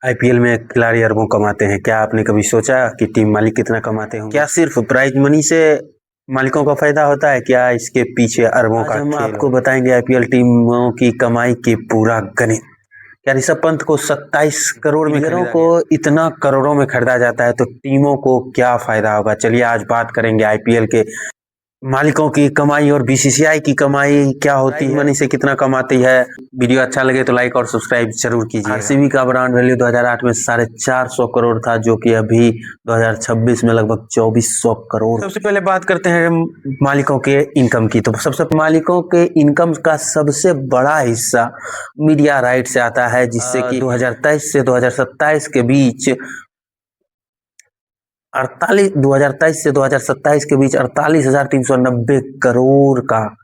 IPL में खिलाड़ी अरबों कमाते हैं। क्या आपने कभी सोचा कि टीम मालिक कितना कमाते होंगे? क्या सिर्फ प्राइज मनी से मालिकों का फायदा होता है? क्या इसके पीछे अरबों का खेल? हम आपको बताएंगे आईपीएल टीमों की कमाई की पूरा गणित। क्या ऋषभ पंत को 27 करोड़ में खरीदा को इतना करोड़ों में खरीदा जाता है तो टीमों को क्या फायदा होगा? चलिए आज बात करेंगे आईपीएल के मालिकों की कमाई और बीसीसीआई की कमाई क्या होती है, मनी से कितना कमाती है। वीडियो अच्छा लगे तो लाइक और सब्सक्राइब जरूर कीजिए। आरसीबी का ब्रांड वैल्यू 2008 में 450 करोड़ था, जो कि अभी 2026 में लगभग 2400 करोड़। सबसे पहले बात करते हैं मालिकों के इनकम की। तो सबसे मालिकों के इनकम का सबसे बड़ा हिस्सा मीडिया राइट से आता है, जिससे कि 2023 से 2027 के बीच 2023 से 2027 के बीच 48,390 करोड़ का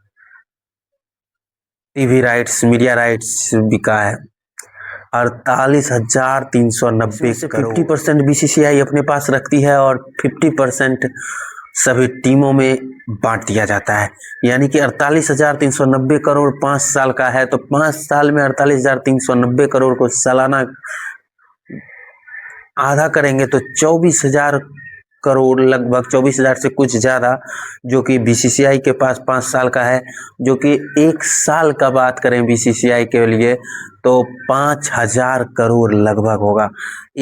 टीवी राइट्स, मीडिया राइट्स बिका है। 48,390 करोड़। 50% बीसीसीआई अपने पास रखती है और 50% सभी टीमों में बांट दिया जाता है। यानी कि 48,390 करोड़ 5 साल का है, तो 5 साल में 48,390 करोड़ को सालाना आधा करेंगे तो 24,000 करोड़, लगभग 24,000 से कुछ ज़्यादा, जो कि बीसीसीआई के पास 5 साल का है। जो कि एक साल का बात करें बीसीसीआई के लिए तो 5,000 करोड़ लगभग होगा।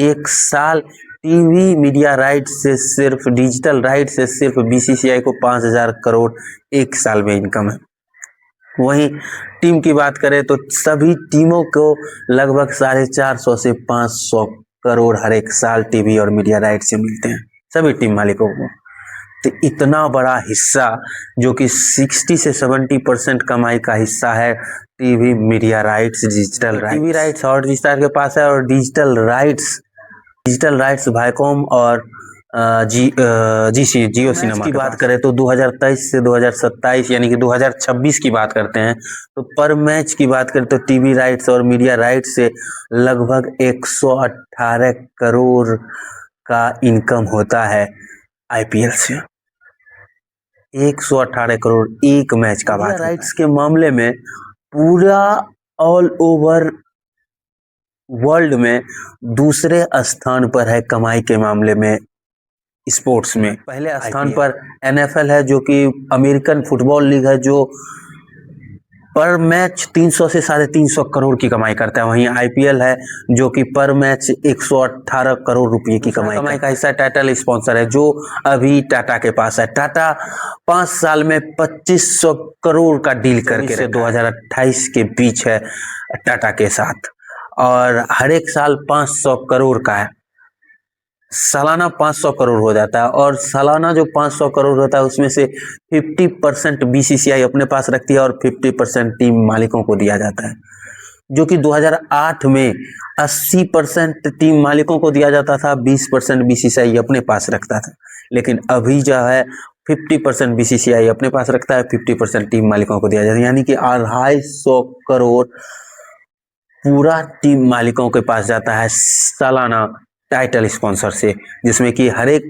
एक साल टीवी मीडिया राइट से, सिर्फ डिजिटल राइट से सिर्फ बीसीसीआई को 5,000 करोड़ एक साल में इनकम है। वहीं टीम की बात करें तो सभी टीमों को लगभग 450 से 500 करोड़ हर एक साल टीवी और मीडिया राइट से मिलते हैं सभी टीम मालिकों को। तो इतना बड़ा हिस्सा, जो कि 60 से 70% कमाई का हिस्सा है TV media rights, digital rights. TV rights Hotstar के पास है, और डिजिटल राइट्स वायकॉम और जियो सिनेमा की बात करें तो 2023 से 2027 यानी कि 2026 की बात करते हैं तो पर मैच की बात करें तो टीवी राइट्स और मीडिया राइट्स से लगभग 118 करोड़ का इनकम होता है आईपीएल से। 118 करोड़ एक मैच का बात। राइट्स के मामले में पूरा ऑल ओवर वर्ल्ड में दूसरे स्थान पर है कमाई के मामले में। स्पोर्ट्स में पहले स्थान पर एनएफएल है, जो कि अमेरिकन फुटबॉल लीग है, जो पर मैच 300 से 350 करोड़ की कमाई करता है। वहीं आईपीएल है, जो कि पर मैच 118 करोड़ रुपए की कमाई का हिस्सा टाइटल स्पॉन्सर है, जो अभी टाटा के पास है। टाटा 5 साल में 2500 करोड़ का डील करके 2028 के बीच है टाटा के साथ, और हर एक साल 500 करोड़ का है। सालाना 500 करोड़ हो जाता है, और सालाना जो 500 करोड़ होता है उसमें से 50% बीसीसीआई अपने पास रखती है और 50% टीम मालिकों को दिया जाता है। जो कि 2008 में 80% टीम मालिकों को दिया जाता था, 20% बीसीसीआई अपने पास रखता था। लेकिन अभी जो है 50% बीसीसीआई अपने पास रखता है, 50% टीम मालिकों को दिया जाता है। यानी कि 250 करोड़ पूरा टीम मालिकों के पास जाता है सालाना टाइटल स्पॉन्सर से, जिसमें कि हर एक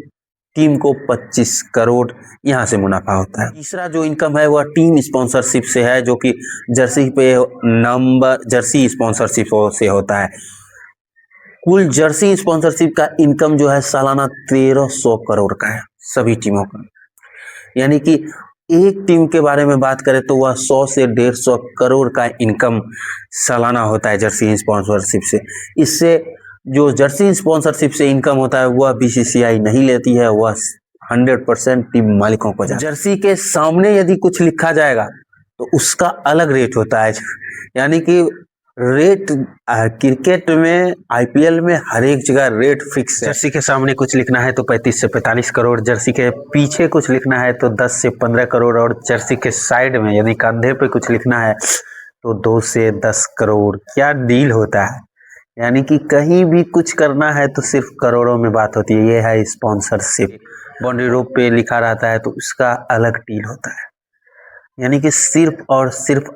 टीम को 25 करोड़ यहां से मुनाफा होता है। तीसरा जो इनकम है वह टीम स्पॉन्सरशिप से है, जो कि जर्सी स्पॉन्सरशिप से होता है। कुल जर्सी स्पॉन्सरशिप का इनकम जो है सालाना 1300 करोड़ का है सभी टीमों का। यानी कि एक टीम के बारे में बात करें तो वह 100 से 150 करोड़ का इनकम सालाना होता है जर्सी स्पॉन्सरशिप से। इससे जो जर्सी स्पॉन्सरशिप से इनकम होता है वह बीसीसीआई नहीं लेती है, वह 100% टीम मालिकों को जाता है। जर्सी के सामने यदि कुछ लिखा जाएगा तो उसका अलग रेट होता है। यानी कि रेट क्रिकेट में, आईपीएल में हर एक जगह रेट फिक्स है। जर्सी के सामने कुछ लिखना है तो 35 से 45 करोड़, जर्सी के पीछे कुछ लिखना है तो 10 से 15 करोड़, और जर्सी के साइड में यानी कंधे पे कुछ लिखना है तो 2 से 10 करोड़। क्या डील होता है! यानी कि कहीं भी कुछ करना है तो सिर्फ करोड़ों में बात होती है। ये है स्पॉन्सरशिप। बाउंड्री रोप पे लिखा रहता है तो उसका अलग डील होता है। यानी कि सिर्फ और सिर्फ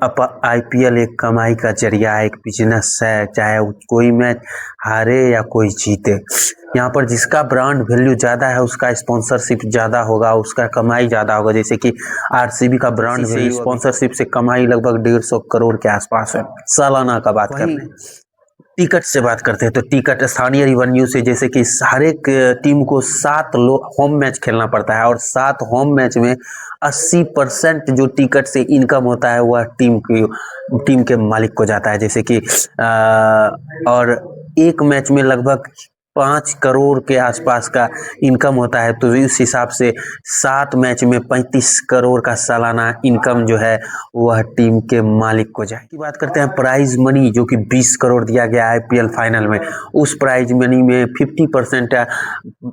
आईपीएल एक कमाई का जरिया है, एक बिजनेस है। चाहे कोई मैच हारे या कोई जीते, यहाँ पर जिसका ब्रांड वैल्यू ज़्यादा है उसका स्पॉन्सरशिप ज़्यादा होगा, उसका कमाई ज़्यादा होगा। जैसे कि आरसीबी का ब्रांड स्पॉन्सरशिप से कमाई लगभग 150 करोड़ के आसपास है सालाना का बात कर रहे हैं। टिकट से बात करते हैं तो टिकट स्थानीय रिवेन्यू से, जैसे कि हर एक टीम को 7 होम मैच खेलना पड़ता है और 7 होम मैच में 80% जो टिकट से इनकम होता है वह टीम के मालिक को जाता है। जैसे कि और एक मैच में लगभग 5 करोड़ के आसपास का इनकम होता है, तो इस हिसाब से 7 मैच में 35 करोड़ का सालाना इनकम जो है वह टीम के मालिक को जाए। की बात करते हैं प्राइज मनी, जो कि 20 करोड़ दिया गया है आईपीएल फाइनल में। उस प्राइज मनी में 50%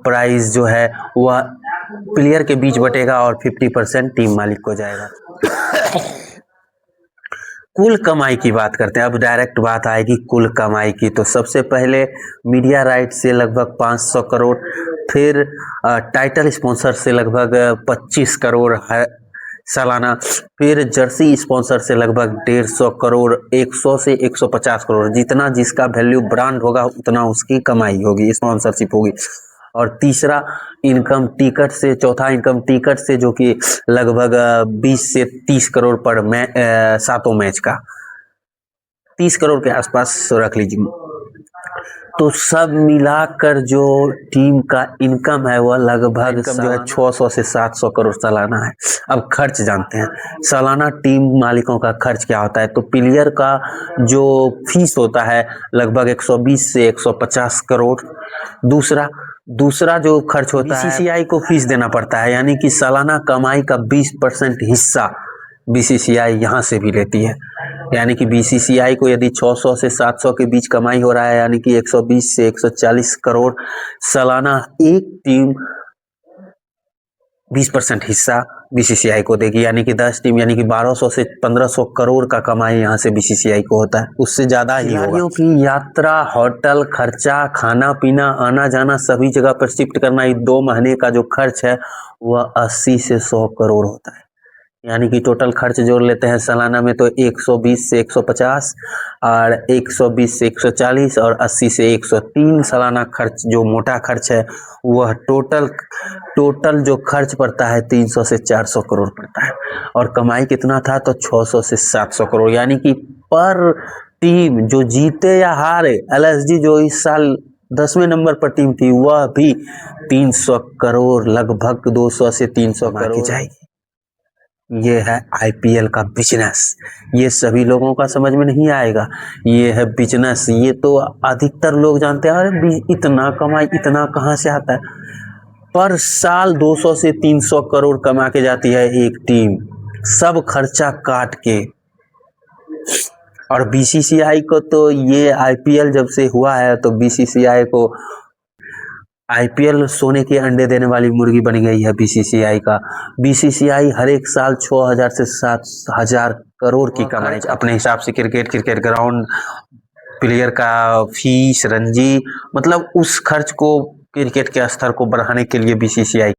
प्राइज जो है वह प्लेयर के बीच बटेगा और 50% टीम मालिक को जाएगा। कुल कमाई की बात करते हैं, अब डायरेक्ट बात आएगी कुल कमाई की। तो सबसे पहले मीडिया राइट से लगभग 500 करोड़, फिर टाइटल स्पॉन्सर से लगभग 25 करोड़ है सालाना, फिर जर्सी स्पॉन्सर से लगभग 150 करोड़, 100 से 150 करोड़, जितना जिसका वैल्यू ब्रांड होगा उतना उसकी कमाई होगी, स्पॉन्सरशिप होगी। और तीसरा इनकम टिकट से, चौथा इनकम टिकट से, जो कि लगभग 20 से 30 करोड़ पर सातों मैच का 30 करोड़ के आसपास रख लीजिए। तो सब मिलाकर जो टीम का इनकम है वह लगभग जो है 600 से 700 करोड़ सालाना है। अब खर्च जानते हैं, सालाना टीम मालिकों का खर्च क्या होता है। तो प्लेयर का जो फीस होता है लगभग 120 से 150 करोड़। दूसरा जो खर्च होता है, बीसीसीआई को फीस देना पड़ता है, यानी कि सालाना कमाई का 20% हिस्सा बीसीसीआई यहाँ से भी लेती है। यानी कि बीसीसीआई को यदि 600 से 700 के बीच कमाई हो रहा है, यानी कि 120 से 140 करोड़ सालाना, एक टीम 20% हिस्सा बीसीसीआई को देगी, यानी कि 10 टीम, यानी कि 1200 से 1500 करोड़ का कमाई यहाँ से बीसीसीआई को होता है, उससे ज़्यादा ही होगा। खिलाड़ियों की यात्रा, होटल खर्चा, खाना पीना, आना जाना, सभी जगह पर शिफ्ट करना, ये 2 महीने का जो खर्च है वह 80 से 100 करोड़ होता है। यानी कि टोटल खर्च जोड़ लेते हैं सालाना में तो 120 से 150 और 120 से 140 और 80 से 103 सालाना खर्च, जो मोटा खर्च है वह टोटल जो खर्च पड़ता है 300 से 400 करोड़ पड़ता है। और कमाई कितना था तो 600 से 700 करोड़, यानी कि पर टीम जो जीते या हारे, एलएसजी जो इस साल 10वें नंबर पर टीम थी वह भी 300 करोड़, लगभग 200 से 300 करोड़ की जाएगी। ये है आईपीएल का बिजनेस, ये सभी लोगों का समझ में नहीं आएगा। ये है बिजनेस, ये तो अधिकतर लोग जानते हैं, अरे इतना कमाई इतना कहाँ से आता है। पर साल 200 से 300 करोड़ कमा के जाती है एक टीम, सब खर्चा काट के। और बीसीसीआई को तो ये आईपीएल जब से हुआ है तो बीसीसीआई को आईपीएल सोने के अंडे देने वाली मुर्गी बन गई है बीसीसीआई का। बीसीसीआई हर एक साल 6000 से 7000 करोड़ की कमाई अपने हिसाब से क्रिकेट ग्राउंड, प्लेयर का फीस, रणजी, मतलब उस खर्च को, क्रिकेट के स्तर को बढ़ाने के लिए बीसीसीआई